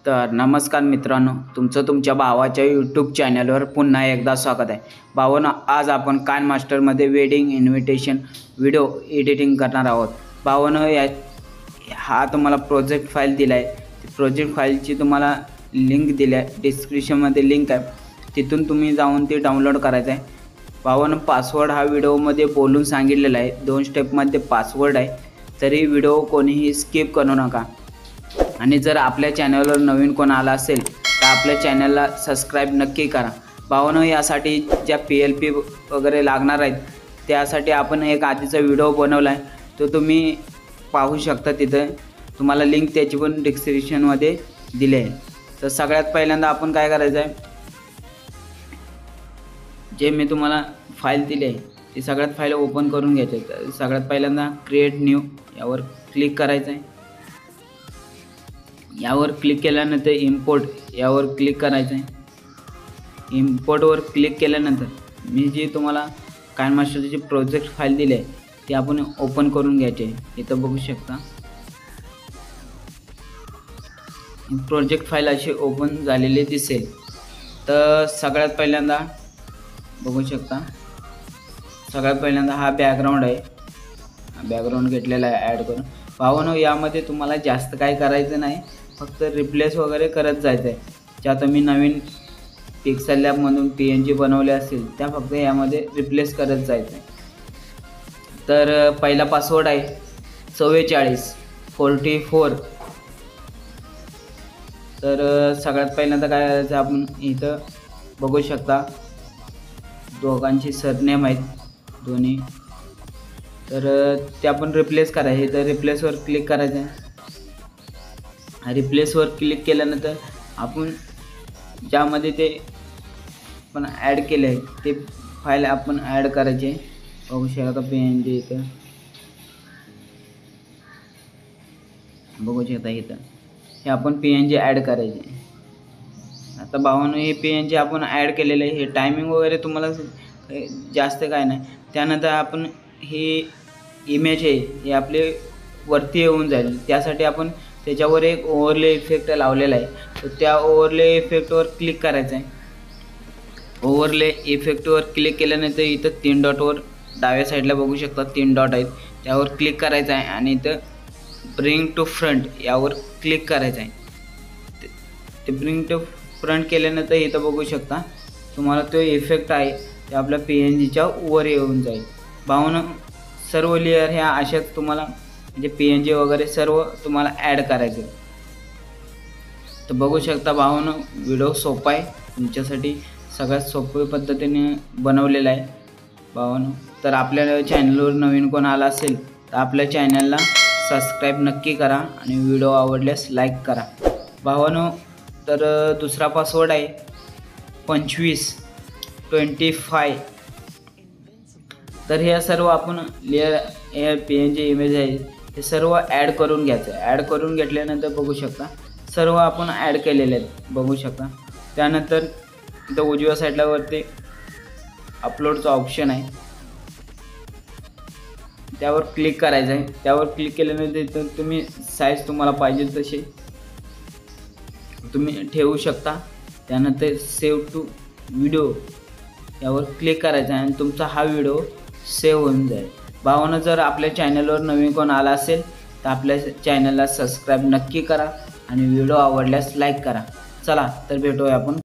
तर नमस्कार मित्रांनो, तुमच्या भावाच्या यूट्यूब चॅनलवर पुन्हा एकदा स्वागत आहे. भावांनो, आज आपण काइन मास्टरमध्ये वेडिंग इन्व्हिटेशन व्हिडिओ एडिटिंग करणार आहोत. भावांनो, हा तुम्हाला प्रोजेक्ट फाईल दिला आहे. प्रोजेक्ट फाईलची तुम्हाला लिंक दिली आहे, डिस्क्रिप्शनमध्ये लिंक आहे, तिथून तुम्ही जाऊन ते डाउनलोड करायचं आहे. भावांनो, पासवर्ड हा व्हिडिओमध्ये बोलून सांगितलेला आहे. 2 स्टेपमध्ये पासवर्ड आहे, तरी व्हिडिओ कोणीही स्किप करू नका. आणि जर आपल्या चॅनलवर नवीन कोण आला असेल तर आपल्या चॅनलला सबस्क्राईब नक्की करा. भावांनो, यासाठी ज्या PLP वगैरे लागणार आहेत त्यासाठी आपण एक आधीचा व्हिडिओ बनवला आहे, तो तुम्ही पाहू शकता. तिथं तुम्हाला लिंक त्याची पण डिस्क्रिप्शनमध्ये दिली आहे. तर सगळ्यात पहिल्यांदा आपण काय करायचं आहे, जे मी तुम्हाला फाईल दिली आहे ती सगळ्यात फाईल ओपन करून घ्यायची आहे. सगळ्यात पहिल्यांदा क्रिएट न्यू यावर क्लिक करायचं आहे. यावर क्लिक केल्यानंतर इम्पोर्ट यावर क्लिक करायचं आहे. इम्पोर्टवर क्लिक केल्यानंतर मी जी तुम्हाला काइन मास्टरची प्रोजेक्ट फाईल दिली आहे ती आपण ओपन करून घ्यायची आहे. इथं बघू शकता प्रोजेक्ट फाईल अशी ओपन झालेली दिसेल. तर सगळ्यात पहिल्यांदा बघू शकता, सगळ्यात पहिल्यांदा हा बॅकग्राऊंड आहे. बॅकग्राऊंड घेतलेला आहे ॲड करून. भावांनो, यामध्ये तुम्हाला जास्त काय करायचं नाही, फक्त रिप्लेस वगैरे करत जायचं आहे. ज्या तुम्ही नवीन पिक्सल लॅबमधून PNG बनवले असतील त्या फक्त यामध्ये रिप्लेस करत जायचं आहे. तर पहिला पासवर्ड आहे 4444. तर सगळ्यात पहिल्यांदा काय करायचं, आपण इथं बघू शकता दोघांची सरनेम आहेत दोन्ही. तर ते आपण रिप्लेस करायचे. तर रिप्लेसवर क्लिक करायचं आहे. रिप्लेसवर क्लिक केल्यानंतर आपण ज्यामध्ये ते आपण ॲड केले आहे ते फाईल आपण ॲड करायचे. बघू शकता PNG इथं बघू शकता, इथं हे आपण PNG ॲड करायचे. आता भावांनो, हे PNG आपण ॲड केलेलं आहे. हे टायमिंग वगैरे तुम्हाला जास्त काय नाही. त्यानंतर आपण हे इमेज आहे हे आपले वरती येऊन जाईल, त्यासाठी आपण त्याच्यावर एक ओव्हरले इफेक्ट लावलेला आहे. तर त्या ओव्हरले इफेक्टवर क्लिक करायचं आहे. ओव्हरले इफेक्टवर क्लिक केल्यानंतर इथं 3 डॉटवर डाव्या साईडला बघू शकता 3 डॉट आहेत, त्यावर क्लिक करायचं आहे आणि इथं ब्रिंग टू फ्रंट यावर क्लिक करायचं आहे. ते ब्रिंग टू फ्रंट केल्यानंतर इथं बघू शकता तुम्हाला तो इफेक्ट आहे ते आपल्या PNGच्या वर येऊन जाईल. भावांनो, सर्व लेअर ह्या अशाच तुम्हाला म्हणजे PNG वगैरे सर्व तुम्हाला ॲड करायचे. तर बघू शकता भावांनो, व्हिडिओ सोपा आहे, तुमच्यासाठी सगळ्यात सोपी पद्धतीने बनवलेला आहे भावांनो. तर आपल्या चॅनलवर नवीन कोण आला असेल तर आपल्या चॅनलला सबस्क्राईब नक्की करा आणि व्हिडिओ आवडल्यास लाईक करा भावांनो. तर दुसरा पासवर्ड आहे 2525. तर हे सर्व आपण लेअर हे PNG इमेज आहे हे सर्व ॲड करून घ्यायचं आहे. ॲड करून घेतल्यानंतर बघू शकता सर्व आपण ॲड केलेले आहेत बघू शकता. त्यानंतर इथं उजव्या साईडला वरती अपलोडचं ऑप्शन आहे, त्यावर क्लिक करायचं आहे. त्यावर क्लिक केल्यानंतर इथं तुम्ही साईज तुम्हाला पाहिजे तशी तुम्ही ठेवू शकता. त्यानंतर सेव्ह टू व्हिडिओ यावर क्लिक करायचं आहे आणि तुमचा हा व्हिडिओ सेव्ह होऊन जाईल. भावांनो, जर आपल्या चॅनलवर नवीन कोण आला असेल तर आपल्या चॅनलला सबस्क्राईब नक्की करा आणि व्हिडिओ आवडल्यास लाईक करा. चला तर भेटूया आपण